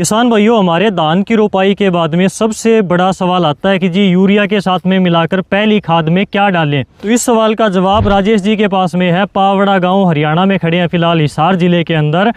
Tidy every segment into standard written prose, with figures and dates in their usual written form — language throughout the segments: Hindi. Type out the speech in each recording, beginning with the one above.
किसान भाइयों, हमारे धान की रोपाई के बाद में सबसे बड़ा सवाल आता है कि जी यूरिया के साथ में मिलाकर पहली खाद में क्या डालें। तो इस सवाल का जवाब राजेश जी के पास में है। पावड़ा गांव हरियाणा में खड़े हैं फिलहाल, हिसार जिले के अंदर।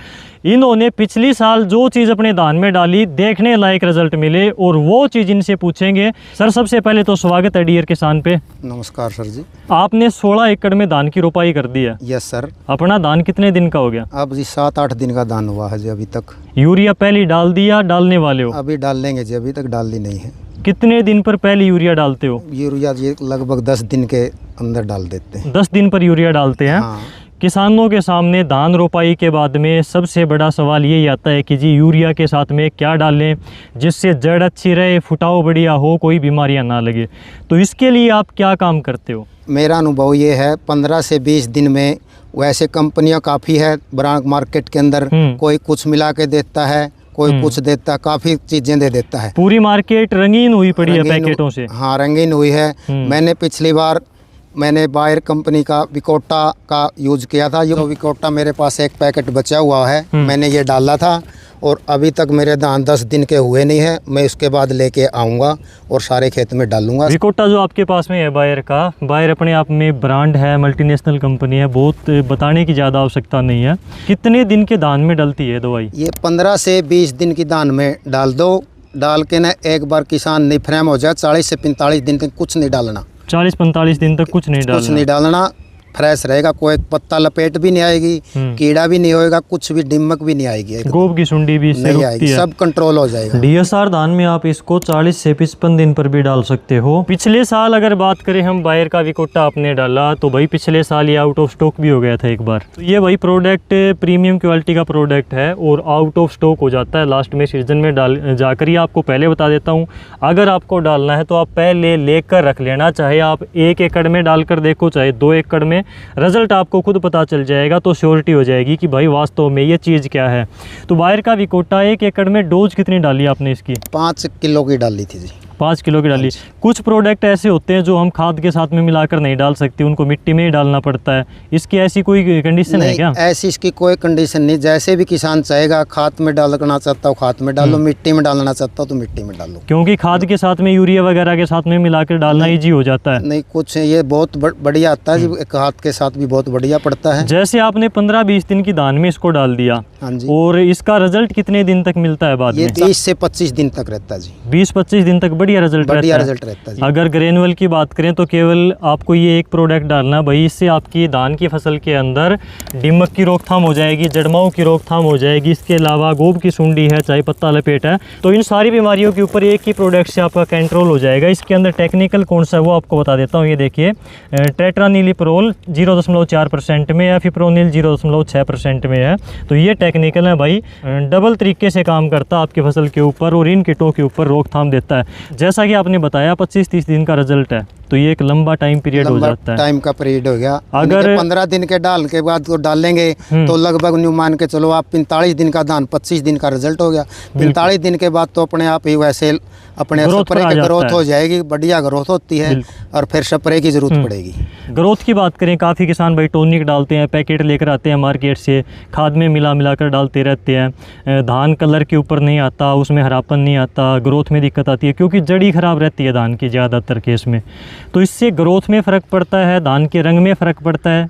इन्होंने पिछली साल जो चीज़ अपने धान में डाली, देखने लायक रिजल्ट मिले और वो चीज़ इनसे पूछेंगे। सर, सबसे पहले तो स्वागत है डियर किसान पे। नमस्कार सर जी। आपने 16 एकड़ में धान की रोपाई कर दी है। Yes sir. अपना धान कितने दिन का हो गया? अब जी 7-8 दिन का धान हुआ है जी अभी तक। यूरिया पहली डाल दिया, डालने वाले हो? अभी डाल लेंगे जी, अभी तक डाली नहीं है। कितने दिन पर पहली यूरिया डालते हो? यूरिया जी लगभग 10 दिन के अंदर डाल देते हैं। 10 दिन पर यूरिया डालते हैं। हाँ। किसानों के सामने धान रोपाई के बाद में सबसे बड़ा सवाल यही आता है कि जी यूरिया के साथ में क्या डालें जिससे जड़ अच्छी रहे, फुटाव बढ़िया हो, कोई बीमारियां ना लगे। तो इसके लिए आप क्या काम करते हो? मेरा अनुभव ये है 15 से 20 दिन में, वैसे कंपनियां काफ़ी है ब्रांड मार्केट के अंदर, कोई कुछ मिला के देता है, कोई कुछ देता है, काफ़ी चीज़ें दे देता है। पूरी मार्केट रंगीन हुई पड़ी है पैकेटों से। हाँ, रंगीन हुई है। मैंने पिछली बार बायर कंपनी का विकोटा का यूज किया था। ये विकोटा मेरे पास एक पैकेट बचा हुआ है, मैंने ये डाला था और अभी तक मेरे धान 10 दिन के हुए नहीं है। मैं उसके बाद लेके आऊँगा और सारे खेत में डालूंगा। विकोटा जो आपके पास में है बायर का, बायर अपने आप में ब्रांड है, मल्टीनेशनल कंपनी है, बहुत बताने की ज़्यादा आवश्यकता नहीं है। कितने दिन के धान में डलती है दवाई? ये 15 से 20 दिन की धान में डाल दो। डाल के ना एक बार किसान निफ्रेम हो जाए, 40 से 45 दिन तक कुछ नहीं डालना। 40-45 दिन तक कुछ नहीं डालना। फ्रेश रहेगा, कोई पत्ता लपेट भी नहीं आएगी, कीड़ा भी नहीं होएगा, कुछ भी डिमक भी नहीं आएगी, गोब की सुंडी भी नहीं आएगी, सब कंट्रोल हो जाएगा। डीएसआर धान में आप इसको 40 से 55 दिन पर भी डाल सकते हो। पिछले साल अगर बात करें हम, बायर का विकोटा आपने डाला तो भाई पिछले साल ये आउट ऑफ स्टॉक भी हो गया था एक बार। तो ये भाई प्रोडक्ट प्रीमियम क्वालिटी का प्रोडक्ट है और आउट ऑफ स्टॉक हो जाता है लास्ट में सीजन में डाल जाकर ही। आपको पहले बता देता हूँ, अगर आपको डालना है तो आप पहले लेकर रख लेना, चाहे आप 1 एकड़ में डालकर देखो, चाहे 2 एकड़ में, रिजल्ट आपको खुद पता चल जाएगा तो श्योरिटी हो जाएगी कि भाई वास्तव में ये चीज़ क्या है। तो बायर का विकोटा 1 एकड़ में डोज कितनी डाली आपने इसकी? 5 किलो की डाली थी जी। 5 किलो की डाली। कुछ प्रोडक्ट ऐसे होते हैं जो हम खाद के साथ में मिलाकर नहीं डाल सकते, उनको मिट्टी में ही डालना पड़ता है। इसकी ऐसी कोई कंडीशन है क्या? ऐसी इसकी कोई कंडीशन नहीं। जैसे भी किसान चाहेगा, खाद में डालना चाहता हो खाद में डालो, मिट्टी में डालना चाहता हो तो मिट्टी में डालो। क्योंकि खाद के साथ में यूरिया वगैरह के साथ में मिलाकर डालना ईजी हो जाता है। नहीं, कुछ ये बहुत बढ़िया आता है, खाद के साथ भी बहुत बढ़िया पड़ता है। जैसे आपने 15-20 दिन की धान में इसको डाल दिया, हाँ जी, और इसका रिजल्ट कितने दिन तक मिलता है बाद में? 20 से 25 दिन तक रहता है जी। 20-25 दिन तक बढ़िया रिजल्ट रहता है। अगर ग्रेनुअल की बात करें तो केवल आपको ये एक प्रोडक्ट डालना भाई, इससे आपकी धान की फसल के अंदर दीमक की रोकथाम हो जाएगी, जड़माऊ की रोकथाम हो जाएगी। इसके अलावा गोब की सुंडी है, चाहे पत्ता लपेट है, तो इन सारी बीमारियों के ऊपर एक ही प्रोडक्ट से आपका कंट्रोल हो जाएगा। इसके अंदर टेक्निकल कौन सा है वो आपको बता देता हूँ। ये देखिए, टेट्रानिलिप्रोल 0.4% में है, फिप्रोनिल 0.6% में है। तो ये टेक्निकल है भाई, डबल तरीके से काम करता है आपकी फसल के ऊपर और इन कीटों के ऊपर रोकथाम देता है। जैसा कि आपने बताया 25-30 दिन का रिजल्ट है, तो ये एक लंबा टाइम पीरियड हो जाता है। टाइम का पीरियड हो गया। अगर 15 दिन के डाल के बाद तो डालेंगे तो लगभग न्यू मान के चलो आप 45 दिन का धान, 25 दिन का रिजल्ट हो गया। 45 दिन के बाद तो अपने आप ही वैसे अपने स्प्रे की ग्रोथ हो जाएगी, बढ़िया ग्रोथ होती है और फिर स्प्रे की जरूरत पड़ेगी। ग्रोथ की बात करें, काफ़ी किसान भाई टॉनिक डालते हैं, पैकेट लेकर आते हैं मार्केट से, खाद में मिलाकर डालते रहते हैं। धान कलर के ऊपर नहीं आता, उसमें हरापन नहीं आता, ग्रोथ में दिक्कत आती है क्योंकि जड़ी खराब रहती है धान की ज़्यादातर केस में। तो इससे ग्रोथ में फ़र्क पड़ता है, धान के रंग में फ़र्क पड़ता है,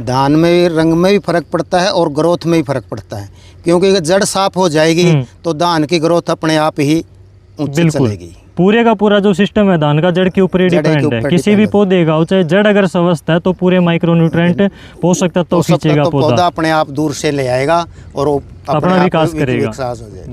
धान में भी रंग में भी फर्क पड़ता है और ग्रोथ में भी फर्क पड़ता है। क्योंकि जड़ साफ हो जाएगी तो धान की ग्रोथ अपने आप ही ऊंची चलेगी। पूरे का पूरा जो सिस्टम है धान का जड़ के ऊपर ही डिपेंड है। किसी भी पौधे का चाहे जड़ अगर स्वस्थ है तो पूरे माइक्रोन्यूट्रेंट पोषक तत्व खींचेगा, पौधा अपने आप दूर से ले आएगा और अपना विकास करेगा।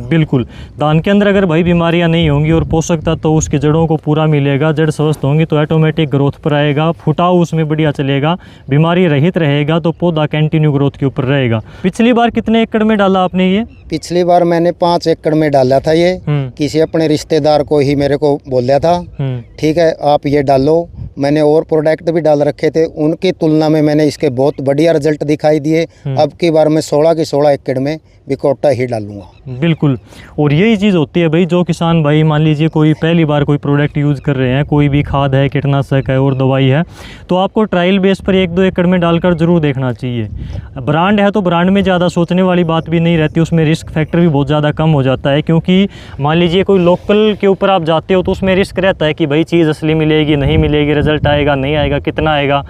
बिल्कुल, धान के अंदर अगर भाई बीमारियां नहीं होंगी और पोषक तत्व तो उसकी जड़ों को पूरा मिलेगा, जड़ स्वस्थ होंगी तो ऑटोमेटिक ग्रोथ पर आएगा, फुटाव उसमें बढ़िया चलेगा, बीमारी रहित रहेगा तो पौधा कंटिन्यू ग्रोथ के ऊपर रहेगा। पिछली बार कितने एकड़ में डाला आपने ये? पिछली बार मैंने 5 एकड़ में डाला था ये। किसी अपने रिश्तेदार को ही मेरे को बोला था, ठीक है आप ये डालो। मैंने और प्रोडक्ट भी डाल रखे थे, उनकी तुलना में मैंने इसके बहुत बढ़िया रिजल्ट दिखाई दिए। अब की बार मैं 16 की 16 एकड़ में विकोटा ही डालूंगा। बिल्कुल। और यही चीज़ होती है भाई, जो किसान भाई मान लीजिए कोई पहली बार कोई प्रोडक्ट यूज़ कर रहे हैं, कोई भी खाद है, कीटनाशक है और दवाई है, तो आपको ट्रायल बेस पर 1-2 एकड़ में डालकर ज़रूर देखना चाहिए। ब्रांड है तो ब्रांड में ज़्यादा सोचने वाली बात भी नहीं रहती, उसमें रिस्क फैक्टर भी बहुत ज़्यादा कम हो जाता है। क्योंकि मान लीजिए कोई लोकल के ऊपर आप जाते हो तो उसमें रिस्क रहता है कि भाई चीज़ असली मिलेगी, नहीं मिलेगी, रिजल्ट आएगा, नहीं आएगा, कितना आएगा,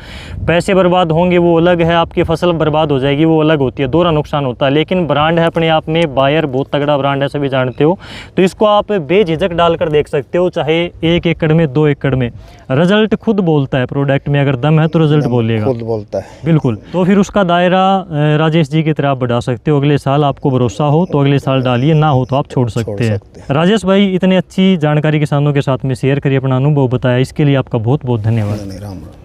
पैसे बर्बाद होंगे वो अलग है, आपकी फसल बर्बाद हो जाएगी वो अलग होती है, दोहरा नुकसान होता है। लेकिन ब्रांड है अपने आप में, बायर बहुत तगड़ा ब्रांड है, सभी जानते हो, तो इसको आप बेझिझक डालकर देख सकते हो, चाहे 1 एकड़ में, 2 एकड़ में। रिजल्ट खुद बोलता है, प्रोडक्ट में अगर दम है तो रिजल्ट बोलेगा, खुद बोलता है। बिल्कुल। तो फिर उसका दायरा राजेश जी की तरह आप बढ़ा सकते हो। अगले साल आपको भरोसा हो तो अगले साल डालिए, ना हो तो आप छोड़ सकते हैं। राजेश भाई इतने अच्छी जानकारी किसानों के साथ में शेयर करिए, अपना अनुभव बताया, इसके लिए आपका बहुत बहुत धन्यवाद। राम राम।